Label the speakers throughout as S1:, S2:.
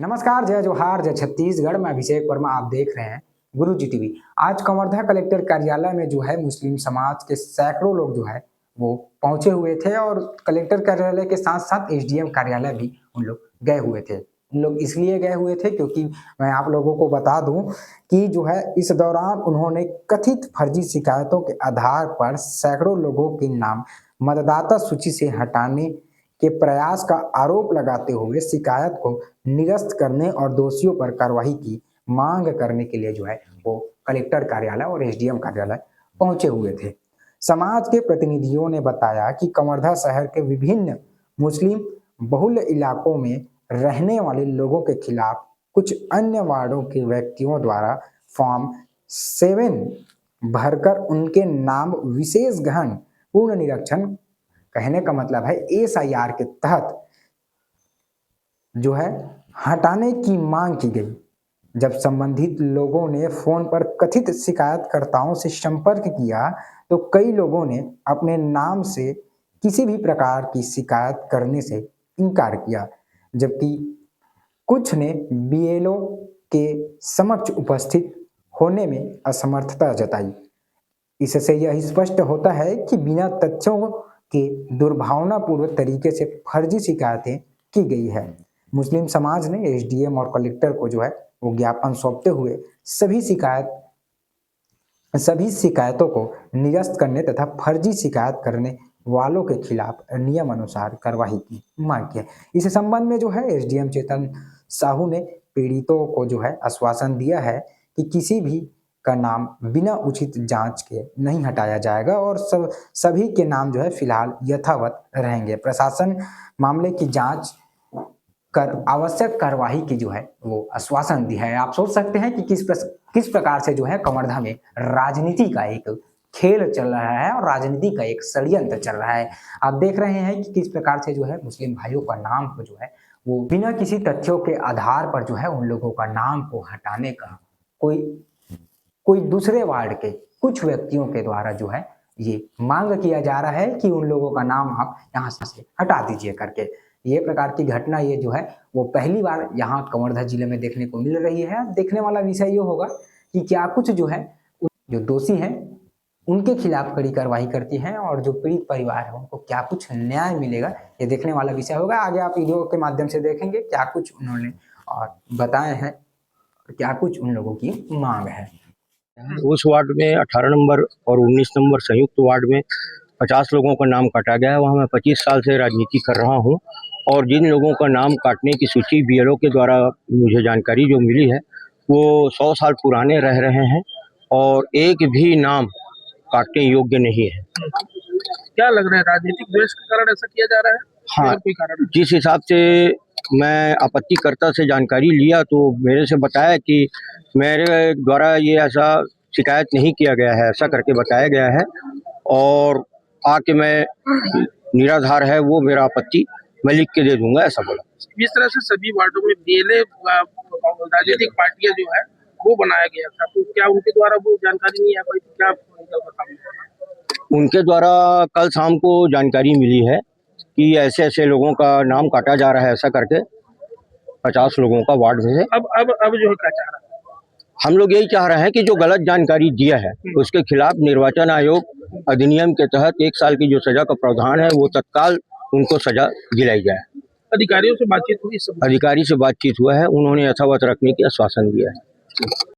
S1: नमस्कार, जय जोहार, जय छत्तीसगढ़। मैं अभिषेक वर्मा, आप देख रहे हैं गुरु जी टीवी। आज कवर्धा कलेक्टर कार्यालय में जो है मुस्लिम समाज के सैकड़ों लोग जो है वो पहुंचे हुए थे और कलेक्टर कार्यालय के साथ साथ एसडीएम कार्यालय भी उन लोग गए हुए थे। उन लोग इसलिए गए हुए थे क्योंकि मैं आप लोगों को बता दूं कि जो है इस दौरान उन्होंने कथित फर्जी शिकायतों के आधार पर सैकड़ों लोगों के नाम मतदाता सूची से हटाने के प्रयास का आरोप लगाते हुए शिकायत को निरस्त करने और दोषियों पर कार्रवाई की मांग करने के लिए जो है वो कलेक्टर कार्यालय और एसडीएम कार्यालय पहुंचे हुए थे। समाज के प्रतिनिधियों ने बताया कि कवर्धा शहर के विभिन्न मुस्लिम बहुल इलाकों में रहने वाले लोगों के खिलाफ कुछ अन्य वार्डों के व्यक्तियों द्वारा फॉर्म 7 भरकर उनके नाम विशेष गहन पूर्ण निरीक्षण, कहने का मतलब है एसआईआर के तहत जो है हटाने की मांग की गई। जब संबंधित लोगों ने फोन पर कथित शिकायतकर्ताओं से संपर्क किया तो कई लोगों ने अपने नाम से किसी भी प्रकार की शिकायत करने से इनकार किया, जबकि कुछ ने बीएलओ के समक्ष उपस्थित होने में असमर्थता जताई। इससे यह स्पष्ट होता है कि बिना तथ्यों के दुर्भावनापूर्वक तरीके से फर्जी शिकायतें की गई है। मुस्लिम समाज ने एसडीएम और कलेक्टर को जो है वो ज्ञापन सौंपते हुए सभी शिकायतों को निरस्त करने तथा फर्जी शिकायत करने वालों के खिलाफ नियम अनुसार कार्रवाई की मांग की है। इस संबंध में जो है एसडीएम चेतन साहू ने पीड़ितों को जो है आश्वासन दिया है कि किसी भी का नाम बिना उचित जांच के नहीं हटाया जाएगा और सभी के नाम जो है फिलहाल यथावत रहेंगे। प्रशासन मामले की जांच कर आवश्यक कार्यवाही की जो है वो आश्वासन दी है। आप सोच सकते हैं कि किस प्रकार से जो है कवर्धा में राजनीति का एक खेल चल रहा है और राजनीति का एक षड्यंत्र चल रहा है। आप देख रहे हैं कि किस प्रकार से जो है मुस्लिम भाइयों का नाम को जो है वो बिना किसी तथ्यों के आधार पर जो है उन लोगों का नाम को हटाने का कोई दूसरे वार्ड के कुछ व्यक्तियों के द्वारा जो है ये मांग किया जा रहा है कि उन लोगों का नाम आप यहाँ से हटा दीजिए करके। ये प्रकार की घटना ये जो है वो पहली बार यहाँ कवर्धा जिले में देखने को मिल रही है। देखने वाला विषय ये होगा कि क्या कुछ जो है जो दोषी हैं उनके खिलाफ कड़ी कार्रवाई करती है और जो पीड़ित परिवार है उनको क्या कुछ न्याय मिलेगा, ये देखने वाला विषय होगा। आगे आप वीडियो के माध्यम से देखेंगे क्या कुछ उन्होंने और बताए हैं, क्या कुछ उन लोगों की मांग है।
S2: उस वार्ड में 18 नंबर और 19 नंबर संयुक्त वार्ड में 50 लोगों का नाम काटा गया है। वहाँ मैं 25 साल से राजनीति कर रहा हूँ और जिन लोगों का नाम काटने की सूची बीएलओ के द्वारा मुझे जानकारी जो मिली है वो 100 साल पुराने रह रहे हैं और एक भी नाम काटने योग्य नहीं है।
S3: क्या लग रहा है, राजनीतिक द्वेष के कारण ऐसा किया जा रहा है?
S2: हाँ,
S3: कोई कारण?
S2: जिस हिसाब से मैं आपत्तिकर्ता से जानकारी लिया तो मेरे से बताया कि मेरे द्वारा ये ऐसा शिकायत नहीं किया गया है, ऐसा करके बताया गया है और आके मैं निराधार है वो मेरा आपत्ति मैं लिख के दे दूंगा, ऐसा बोला।
S3: इस तरह से सभी वार्डों में बीएलए राजनीतिक पार्टियां जो है वो बनाया गया था, तो क्या उनके द्वारा वो जानकारी नहीं आ पाई? क्या
S2: उनके द्वारा कल शाम को जानकारी मिली है कि ऐसे ऐसे लोगों का नाम काटा जा रहा है, ऐसा करके 50 लोगों का वार्ड में से।
S3: अब जो है क्या चाह रहा है?
S2: हम लोग यही चाह रहे हैं कि जो गलत जानकारी दिया है उसके खिलाफ निर्वाचन आयोग अधिनियम के तहत 1 साल की जो सजा का प्रावधान है वो तत्काल उनको सजा दिलाई जाए।
S3: अधिकारियों से बातचीत हुई?
S2: अधिकारी से बातचीत हुआ है, उन्होंने यथावत रखने की आश्वासन दिया है।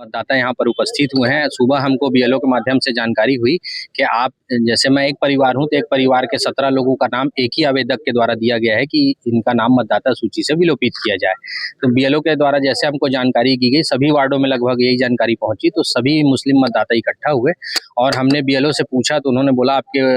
S4: मतदाता यहाँ पर उपस्थित हुए हैं। सुबह हमको बीएलओ के माध्यम से जानकारी हुई कि आप, जैसे मैं एक परिवार हूँ तो एक परिवार के 17 लोगों का नाम एक ही आवेदक के द्वारा दिया गया है कि इनका नाम मतदाता सूची से विलोपित किया जाए। तो बीएलओ के द्वारा जैसे हमको जानकारी की गई, सभी वार्डों में लगभग यही जानकारी पहुंची, तो सभी मुस्लिम मतदाता इकट्ठा हुए और हमने बीएलओ से पूछा तो उन्होंने बोला आपके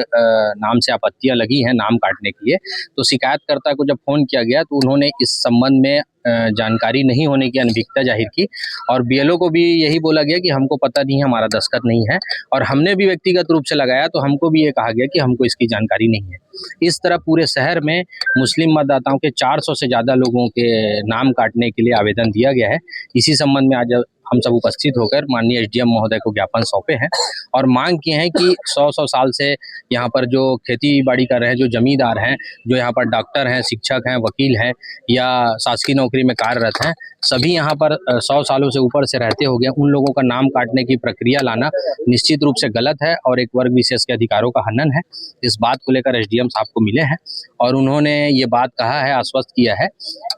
S4: नाम से आपत्तियां लगी हैं नाम काटने के लिए। तो शिकायतकर्ता को जब फोन किया गया तो उन्होंने इस संबंध में जानकारी नहीं होने की अनभिज्ञता जाहिर की और बीएलओ को भी यही बोला गया कि हमको पता नहीं है, हमारा दस्तखत नहीं है। और हमने भी व्यक्तिगत रूप से लगाया तो हमको भी ये कहा गया कि हमको इसकी जानकारी नहीं है। इस तरह पूरे शहर में मुस्लिम मतदाताओं के 400 से ज़्यादा लोगों के नाम काटने के लिए आवेदन दिया गया है। इसी संबंध में आज हम सब उपस्थित होकर माननीय एसडीएम महोदय को ज्ञापन सौंपे हैं और मांग किए हैं कि 100 साल से यहाँ पर जो खेती बाड़ी कर रहे हैं, जो जमींदार हैं, जो यहाँ पर डॉक्टर हैं, शिक्षक हैं, वकील हैं या शासकीय नौकरी में कार्यरत हैं, सभी यहाँ पर 100 सालों से ऊपर से रहते हो गए, उन लोगों का नाम काटने की प्रक्रिया लाना निश्चित रूप से गलत है और एक वर्ग विशेष के अधिकारों का हनन है। इस बात को लेकर एसडीएम साहब को मिले हैं और उन्होंने ये बात कहा है, आश्वस्त किया है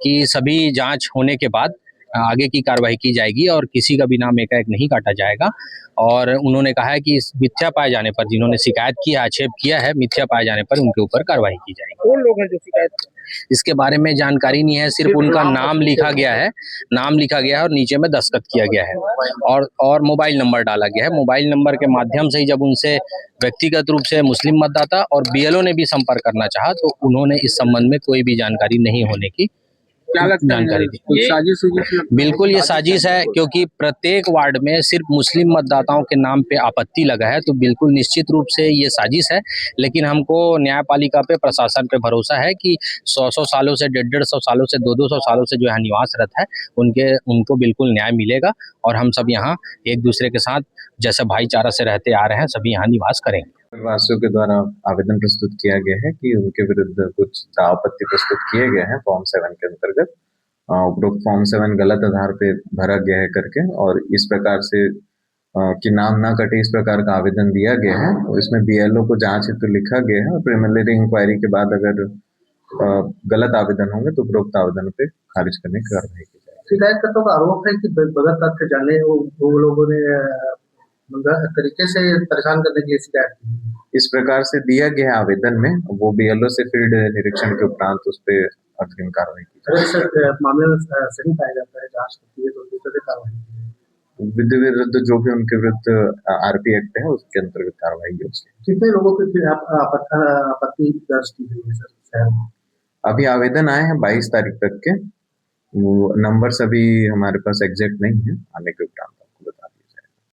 S4: कि सभी जांच होने के बाद आगे की कार्रवाई की जाएगी और किसी का भी नाम एकाएक नहीं काटा जाएगा। और उन्होंने कहा है कि इस मिथ्या पाए जाने पर, जिन्होंने शिकायत किया, आक्षेप किया है, मिथ्या पाए जाने पर उनके ऊपर कार्रवाई की जाएगी।
S3: कौन लोग हैं जो शिकायत?
S4: इसके बारे में जानकारी नहीं है, सिर्फ उनका नाम लिखा गया है, और नीचे में दस्तखत किया गया है और मोबाइल नंबर डाला गया है। मोबाइल नंबर के माध्यम से ही जब उनसे व्यक्तिगत रूप से मुस्लिम मतदाता और बीएलओ ने भी संपर्क करना चाहा तो उन्होंने इस संबंध में कोई भी जानकारी नहीं होने की
S3: क्या लगता है?
S4: जानकारी दी।
S3: कुछ साजिश हुई?
S4: बिल्कुल ये साजिश है, क्योंकि प्रत्येक वार्ड में सिर्फ मुस्लिम मतदाताओं के नाम पे आपत्ति लगा है, तो बिल्कुल निश्चित रूप से ये साजिश है। लेकिन हमको न्यायपालिका पे, प्रशासन पे भरोसा है कि 100 सालों से, 150 सालों से, 200 सालों से जो यहाँ निवासरत है उनको बिल्कुल न्याय मिलेगा और हम सब यहाँ एक दूसरे के साथ जैसे भाईचारा से रहते आ रहे हैं, सभी यहाँ निवास करेंगे।
S5: वासियों के द्वारा आवेदन प्रस्तुत किया गया है कि उनके विरुद्ध कुछ आपत्ति प्रस्तुत किए गए हैं फॉर्म 7 के अंतर्गत। उपरोक्त फॉर्म 7 गलत आधार पे भरा गया है करके और इस प्रकार से कि नाम ना कटे इस प्रकार का आवेदन दिया गया है और इसमें बीएलओ को जांच हेतु लिखा गया है और प्रिलिमिनरी इंक्वायरी के बाद अगर गलत आवेदन होंगे तो उपरोक्त आवेदन पे खारिज करने की कार्रवाई की जाएगी।
S3: शिकायतकर्ताओं का आरोप है कि बगैर तथ्य जाने वो लोगों ने तरीके से परेशान करने के लिए शिकायत की।
S5: इस प्रकार से दिया गया आवेदन में वो बीएलओ से फील्ड निरीक्षण के उपरांत उस पर अग्रिम कार्रवाई की
S3: जाएगी। मामले में सही पाया जाता है, जांच होती है तो दूसरे कार्रवाई
S5: विधि विरुद्ध जो भी उनके विरुद्ध आरपी एक्ट है उसके अंतर्गत कार्रवाई की।
S3: कितने लोगों की आपत्ति दर्ज की गई है सर?
S5: अभी आवेदन आए हैं 22 तारीख तक के, वो नंबर अभी हमारे पास एग्जैक्ट नहीं है आने के उपरांत।